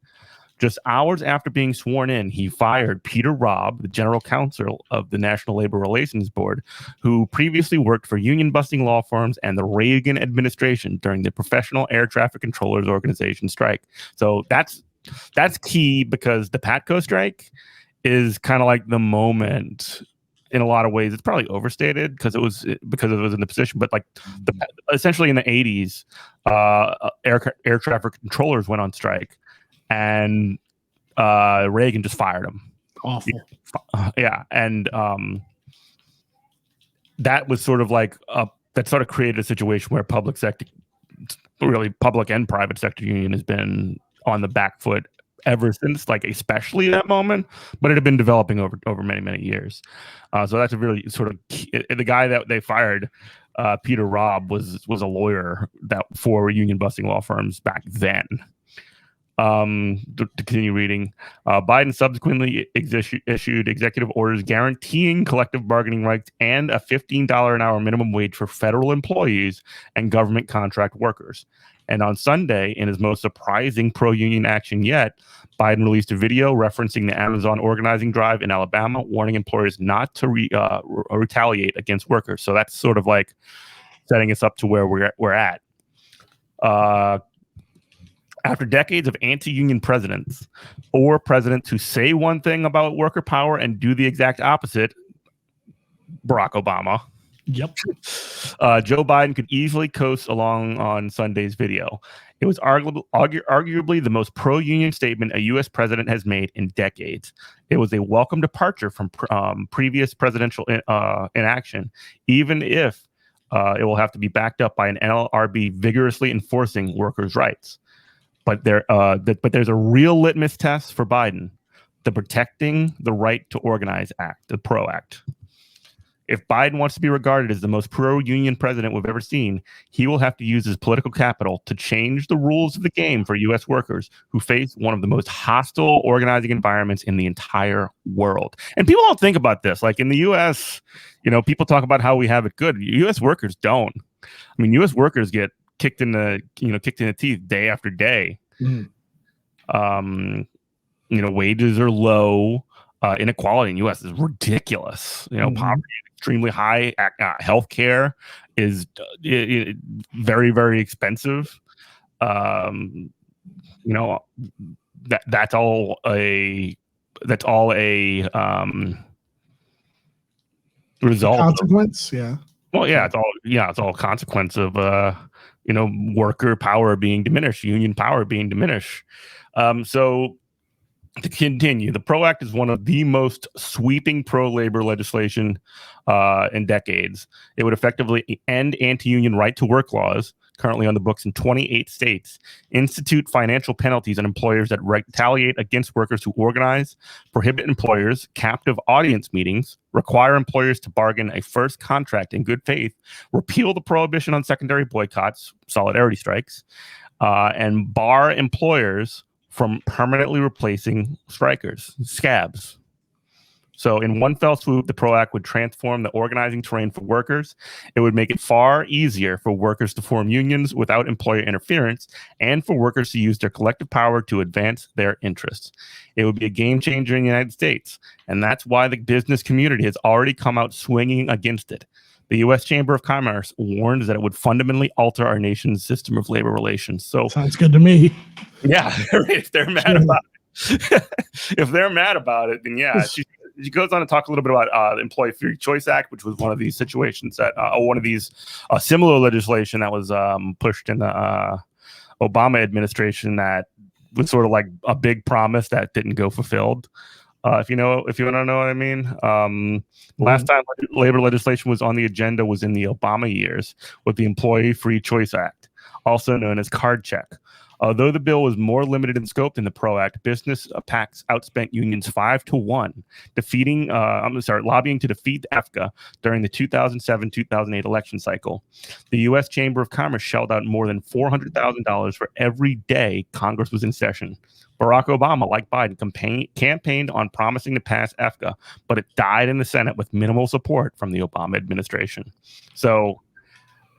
Just hours after being sworn in, he fired Peter Robb, the general counsel of the National Labor Relations Board, who previously worked for union-busting law firms and the Reagan administration during the Professional Air Traffic Controllers Organization strike. So that's key, because the PATCO strike is kind of like the moment. In a lot of ways, it's probably overstated because it was in the position, but like essentially in the 80s, air traffic controllers went on strike, and Reagan just fired them. Awful. Yeah, and that was sort of like that sort of created a situation where public sector, really public and private sector union, has been on the back foot ever since, like especially that moment, but it had been developing over many years. So that's a really sort of key. The guy that they fired, Peter Robb, was a lawyer that for union busting law firms back then. To continue reading, Biden subsequently issued executive orders guaranteeing collective bargaining rights and a $15 an hour minimum wage for federal employees and government contract workers. And on Sunday, in his most surprising pro-union action yet, Biden released a video referencing the Amazon organizing drive in Alabama, warning employers not to retaliate against workers. So that's sort of like setting us up to where we're at. After decades of anti-union presidents, or presidents who say one thing about worker power and do the exact opposite, Barack Obama. Yep. Joe Biden could easily coast along on Sunday's video. It was arguably the most pro-union statement a U.S. president has made in decades. It was a welcome departure from previous presidential inaction, even if it will have to be backed up by an NLRB vigorously enforcing workers' rights. But there's a real litmus test for Biden: the Protecting the Right to Organize Act, the PRO Act. If Biden wants to be regarded as the most pro-union president we've ever seen, he will have to use his political capital to change the rules of the game for U.S. workers who face one of the most hostile organizing environments in the entire world. And people don't think about this. Like in the U.S., people talk about how we have it good. U.S. workers don't. I mean, U.S. workers get kicked in the teeth day after day. Wages are low. Inequality in the U.S. is ridiculous. Poverty is extremely high. Healthcare is very, very expensive. That's all a result. Consequence, yeah. Well, yeah, it's all consequence of worker power being diminished, union power being diminished. So to continue, the PRO Act is one of the most sweeping pro-labor legislation in decades. It would effectively end anti-union right-to-work laws, currently on the books in 28 states, institute financial penalties on employers that retaliate against workers who organize, prohibit employers' captive audience meetings, require employers to bargain a first contract in good faith, repeal the prohibition on secondary boycotts, solidarity strikes, and bar employers from permanently replacing strikers, scabs. So in one fell swoop, the PRO Act would transform the organizing terrain for workers. It would make it far easier for workers to form unions without employer interference, and for workers to use their collective power to advance their interests. It would be a game changer in the United States, and that's why the business community has already come out swinging against it. The U.S. Chamber of Commerce warns that it would fundamentally alter our nation's system of labor relations. So sounds good to me. Yeah, if they're mad about it, then yeah. She goes on to talk a little bit about the Employee Free Choice Act, which was one of these situations that one of these similar legislation that was pushed in the Obama administration that was sort of like a big promise that didn't go fulfilled. If you want to know what I mean. Last time labor legislation was on the agenda was in the Obama years with the Employee Free Choice Act, also known as Card Check. Although the bill was more limited in scope than the PRO Act, business PACs outspent unions 5-1, lobbying to defeat EFCA during the 2007-2008 election cycle. The U.S. Chamber of Commerce shelled out more than $400,000 for every day Congress was in session. Barack Obama, like Biden, campaigned on promising to pass EFCA, but it died in the Senate with minimal support from the Obama administration. So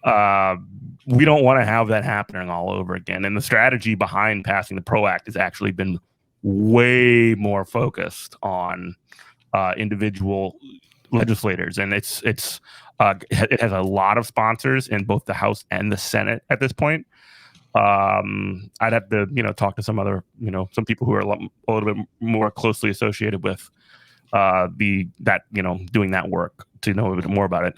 we don't want to have that happening all over again. And the strategy behind passing the PRO Act has actually been way more focused on individual legislators, and it has a lot of sponsors in both the House and the Senate at this point. I'd have to, talk to some other, some people who are a little bit more closely associated with doing that work to know a bit more about it.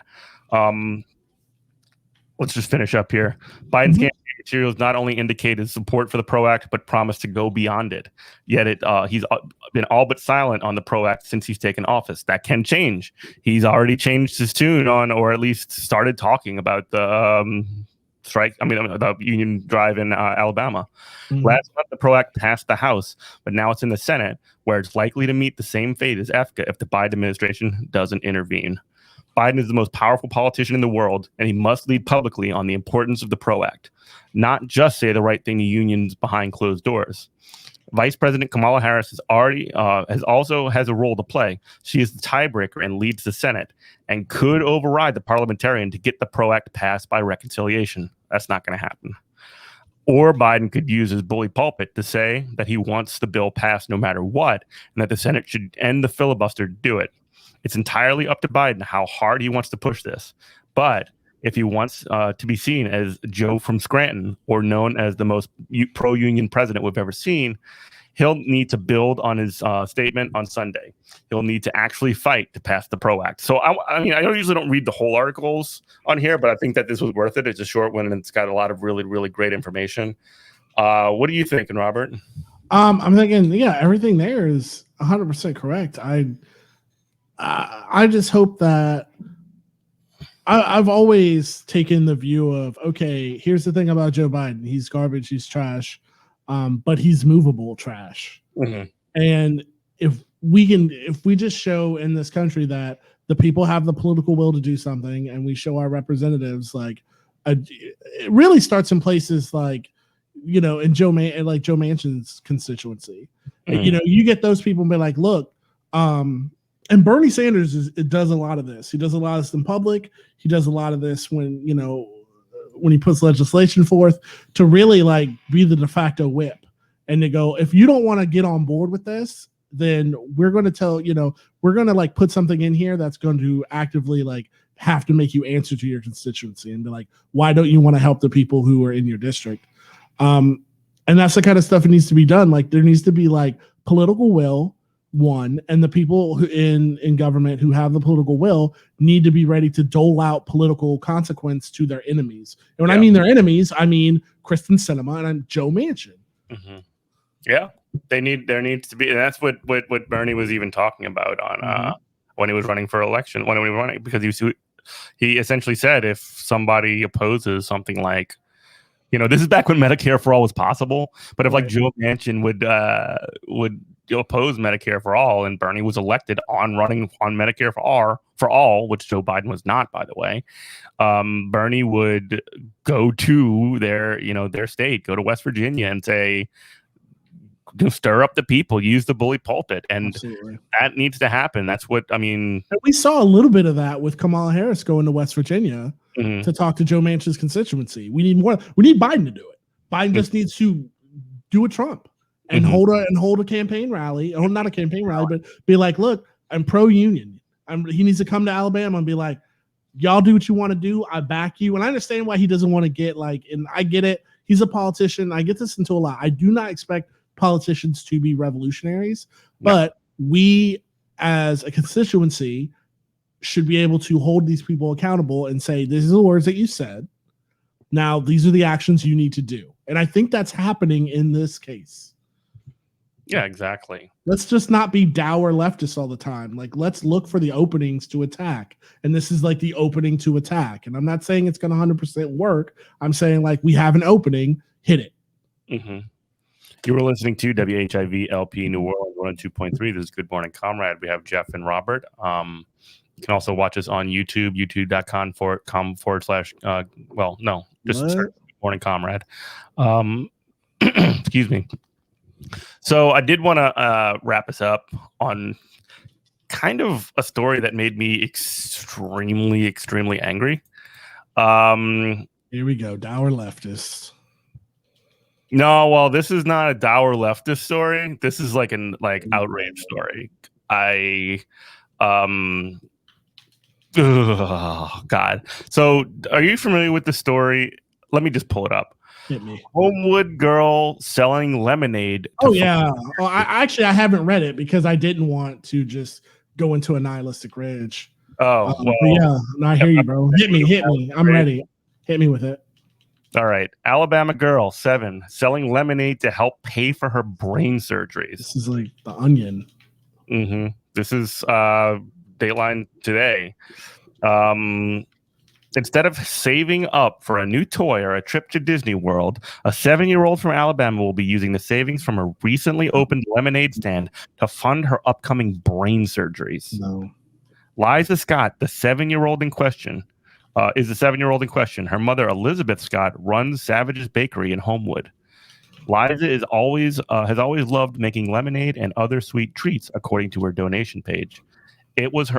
Let's just finish up here. Biden's campaign materials not only indicated support for the PRO Act, but promised to go beyond it. Yet he's been all but silent on the PRO Act since he's taken office. That can change. He's already changed his tune on, or at least started talking about the the union drive in Alabama. Last month, the PRO Act passed the House, but now it's in the Senate, where it's likely to meet the same fate as EFCA if the Biden administration doesn't intervene. Biden is the most powerful politician in the world, and he must lead publicly on the importance of the PRO Act, not just say the right thing to unions behind closed doors. Vice President Kamala Harris has a role to play. She is the tiebreaker and leads the Senate, and could override the parliamentarian to get the PRO Act passed by reconciliation. That's not going to happen. Or Biden could use his bully pulpit to say that he wants the bill passed no matter what, and that the Senate should end the filibuster to do it. It's entirely up to Biden how hard he wants to push this. But if he wants to be seen as Joe from Scranton, or known as the most pro-union president we've ever seen, he'll need to build on his statement on Sunday. He'll need to actually fight to pass the PRO Act. So, I usually don't read the whole articles on here, but I think that this was worth it. It's a short one, and it's got a lot of really, really great information. What are you thinking, Robert? I'm thinking, everything there is 100% correct. I just hope that I've always taken the view of, okay, here's the thing about Joe Biden. He's garbage. He's trash. But he's movable trash. Mm-hmm. And if we just show in this country that the people have the political will to do something, and we show our representatives, it really starts in places like, in Joe Manchin's constituency. Mm-hmm. And, you get those people and be like, look, and Bernie Sanders does a lot of this. He does a lot of this in public. He does a lot of this when he puts legislation forth, to really be the de facto whip, and to go, if you don't want to get on board with this, then we're going to we're going to put something in here that's going to actively have to make you answer to your constituency, and be like, why don't you want to help the people who are in your district? And that's the kind of stuff that needs to be done. There needs to be political will, one, and the people who in government who have the political will need to be ready to dole out political consequence to their enemies. And when I mean their enemies, I mean Kristen Sinema and I'm Joe Manchin. Mm-hmm. Yeah, there needs to be, and that's what Bernie was even talking about on when he was running for election, when he was running, because he essentially said if somebody opposes something like, this is back when Medicare for all was possible, but if Joe Manchin would oppose Medicare for all, and Bernie was elected on running on Medicare for all, which Joe Biden was not, by the way, Bernie would go to their state, go to West Virginia, and say, stir up the people, use the bully pulpit, and absolutely, that needs to happen. That's what and we saw a little bit of that with Kamala Harris going to West Virginia to talk to Joe Manchin's constituency. We need more. We need Biden to do it. Biden just needs to do a Trump and hold a campaign rally, or not a campaign rally, but be like, look, I'm pro-union. He needs to come to Alabama and be like, y'all do what you want to do. I back you. And I understand why he doesn't want to get and I get it. He's a politician. I get this into a lot. I do not expect politicians to be revolutionaries, but we as a constituency should be able to hold these people accountable and say, this is the words that you said. Now, these are the actions you need to do. And I think that's happening in this case. Yeah, exactly. Let's just not be dour leftists all the time. Let's look for the openings to attack. And this is the opening to attack. And I'm not saying it's going to 100% work. I'm saying we have an opening, hit it. Mm-hmm. You were listening to WHIV LP New Orleans 102.3. This is Good Morning Comrade. We have Jeff and Robert. You can also watch us on YouTube, youtube.com just search Good Morning Comrade. Excuse me. So I did want to wrap us up on kind of a story that made me extremely, extremely angry. Here we go, dour leftists. No, well, this is not a dour leftist story. This is like an outrage story. God. So, are you familiar with the story? Let me just pull it up. Hit me. Homewood girl selling lemonade. Oh yeah. Oh, I haven't read it because I didn't want to just go into a nihilistic rage. Oh, well, yeah. No, I hear you, bro. Hit me. I'm ready. Hit me with it. All right. Alabama girl, 7, selling lemonade to help pay for her brain surgeries. This is like The Onion. Mm-hmm. This is Dateline today. Instead of saving up for a new toy or a trip to Disney World, a 7-year-old from Alabama will be using the savings from a recently opened lemonade stand to fund her upcoming brain surgeries. No. Liza Scott, the 7-year-old in question, is the 7-year-old in question. Her mother, Elizabeth Scott, runs Savage's Bakery in Homewood. Liza has always loved making lemonade and other sweet treats, according to her donation page. It was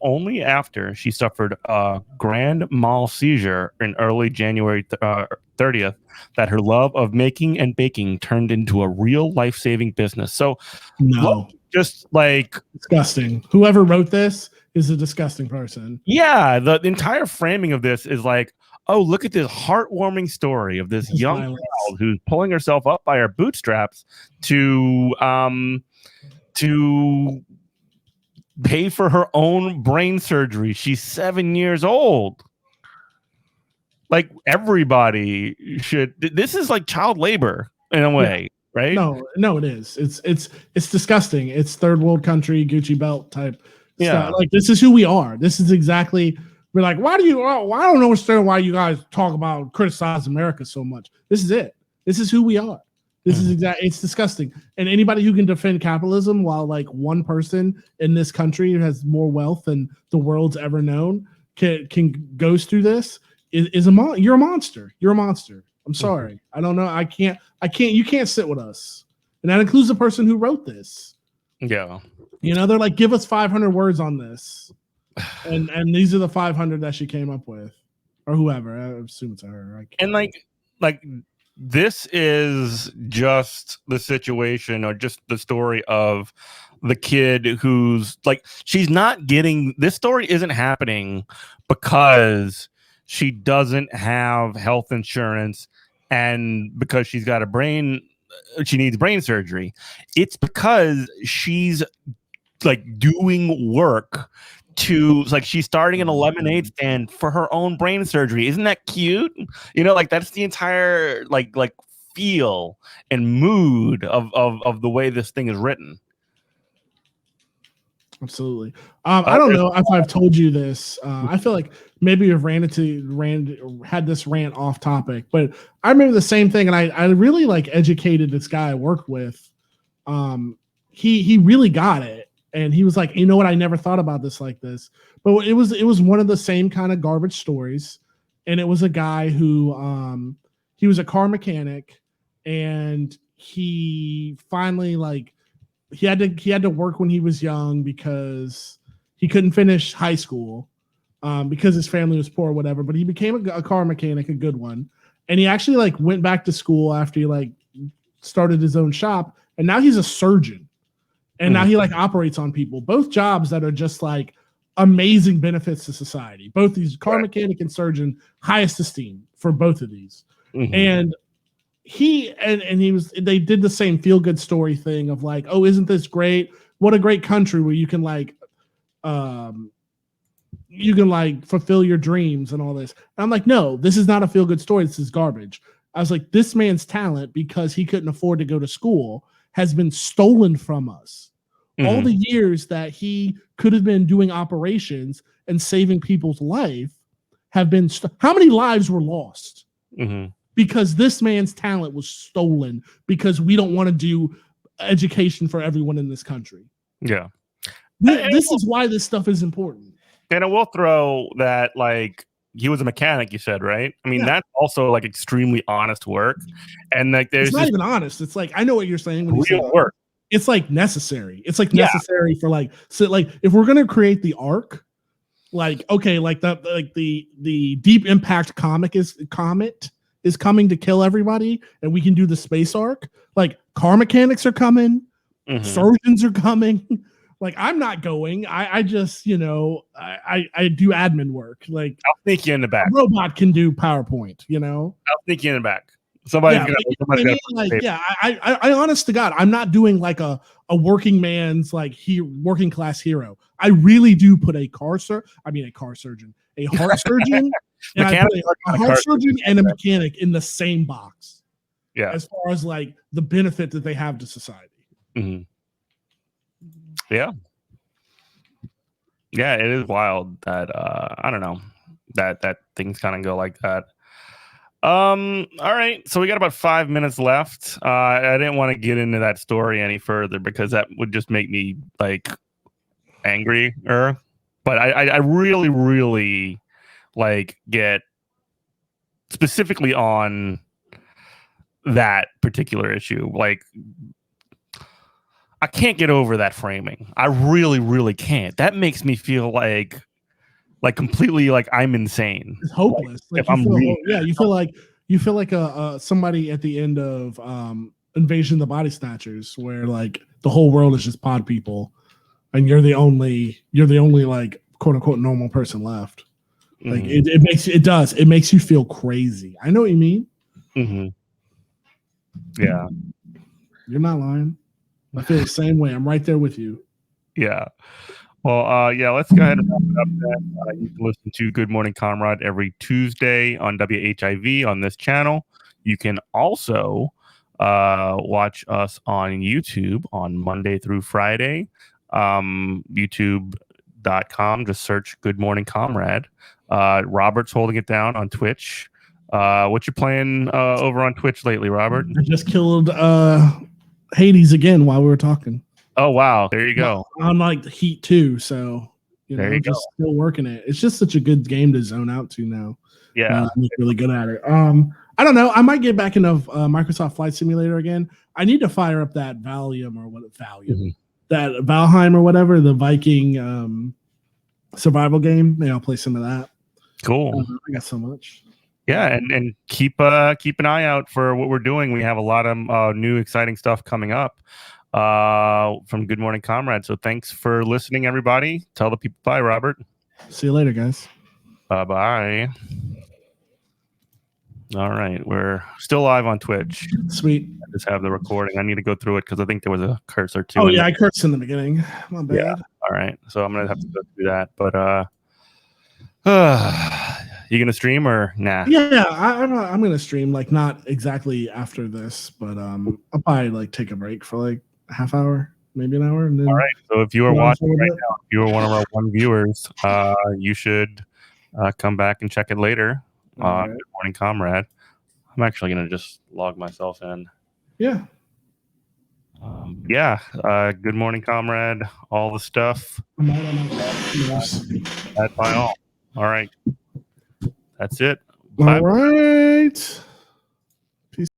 only after she suffered a grand mal seizure in early January 30th that her love of making and baking turned into a real life-saving business. So, no, just like disgusting. Whoever wrote this is a disgusting person. Yeah, the entire framing of this is like, oh, look at this heartwarming story of this young child who's pulling herself up by her bootstraps to pay for her own brain surgery. She's 7 years old. Like, everybody should. This is like child labor in a way, right? No, it is. It's disgusting. It's third world country Gucci belt type stuff. Like, this is who we are. This is exactly. We're like, I don't understand why you guys talk about criticize America so much. This is it. This is who we are. This is it's disgusting. And anybody who can defend capitalism while like one person in this country who has more wealth than the world's ever known can goes through this is you're a monster. You're a monster. I'm sorry. I don't know. I can't. You can't sit with us. And that includes the person who wrote this. Yeah. You know, they're like, give us 500 words on this. And these are the 500 that she came up with, or whoever. I assume it's her. And like this is just the situation, or just the story of the kid who's like, she's not getting. This story isn't happening because she doesn't have health insurance and because she's got she needs brain surgery. It's because she's like doing work to, like, she's starting an lemonade stand for her own brain surgery. Isn't that cute? You know, like, that's the entire like feel and mood of the way this thing is written. Absolutely. I don't know if I've told you this. I feel like maybe we've had this rant off topic, but I remember the same thing, and I really like educated this guy I worked with. He really got it. And he was like, you know what? I never thought about this like this. But it was one of the same kind of garbage stories. And it was a guy who he was a car mechanic, and he finally he had to work when he was young because he couldn't finish high school because his family was poor or whatever. But he became a car mechanic, a good one. And he actually went back to school after he started his own shop, and now he's a surgeon. And now he operates on people, both jobs that are just amazing benefits to society. Both these car mechanic and surgeon, highest esteem for both of these. Mm-hmm. And they did the same feel good story thing of oh, isn't this great? What a great country where you can fulfill your dreams and all this. And I'm like, no, this is not a feel good story. This is garbage. I was like, this man's talent, because he couldn't afford to go to school, has been stolen from us. Mm-hmm. All the years that he could have been doing operations and saving people's life have been. How many lives were lost? Mm-hmm. because this man's talent was stolen because we don't want to do education for everyone in this country. Yeah. This is why this stuff is important. And I will throw that, like, he was a mechanic, you said, right? I mean, that's also like extremely honest work. And like, there's it's not even honest. It's like, I know what you're saying when you say work. It's like necessary. It's like necessary for like, so like if we're gonna create the arc, like okay, like the Deep Impact comet is coming to kill everybody, and we can do the space arc. Like car mechanics are coming, surgeons are coming. Like I'm not going. I just I do admin work. Like I'll sneak you in the back. A robot can do PowerPoint. I'll sneak you in the back. Somebody's I honest to God, I'm not doing like a working man's like working class hero. I really do put a heart surgeon, and I put a heart surgeon and a mechanic in the same box. Yeah. As far as like the benefit that they have to society. Mm-hmm. Yeah. Yeah, it is wild that I don't know that things kind of go like that. All right, so we got about 5 minutes left. I didn't want to get into that story any further because that would just make me like angrier. But I really, really like get specifically on that particular issue. Like, I can't get over that framing. I really, really can't. That makes me feel like completely like I'm insane. It's hopeless. Like you feel like somebody at the end of Invasion of the Body Snatchers, where like the whole world is just pod people, and you're the only like quote unquote normal person left. Like it makes you feel crazy. I know what you mean. Mm-hmm. Yeah, you're not lying. I feel the same way. I'm right there with you. Yeah. Well, let's go ahead and wrap it up then. You can listen to Good Morning Comrade every Tuesday on WHIV on this channel. You can also watch us on YouTube on Monday through Friday. YouTube.com. Just search Good Morning Comrade. Robert's holding it down on Twitch. What you playing over on Twitch lately, Robert? I just killed Hades again while we were talking. Oh wow, there you go. I'm like Heat 2, so I'm just still working it. It's just such a good game to zone out to now. Yeah, I'm really good at it. I don't know. I might get back into Microsoft Flight Simulator again. I need to fire up that that Valheim or whatever, the Viking survival game. Maybe I'll play some of that. Cool. I got so much. Yeah, and keep an eye out for what we're doing. We have a lot of new exciting stuff coming up from Good Morning Comrade. So thanks for listening, everybody. Tell the people bye, Robert. See you later, guys. Bye. All right, we're still live on Twitch. Sweet. I just have the recording. I need to go through it because I think there was a curse or two. Oh yeah, I cursed in the beginning. My bad. Yeah. All right, so I'm gonna have to go through that. But you gonna stream or nah? Yeah, I'm gonna stream. Like not exactly after this, but I'll probably like take a break for like a half hour, maybe an hour. And then all right. So if you are watching right now, if you are one of our one viewers, you should come back and check it later. Good Morning Comrade. I'm actually gonna just log myself in. Yeah. Good Morning Comrade. All the stuff. That's by all. All right. That's it. All right.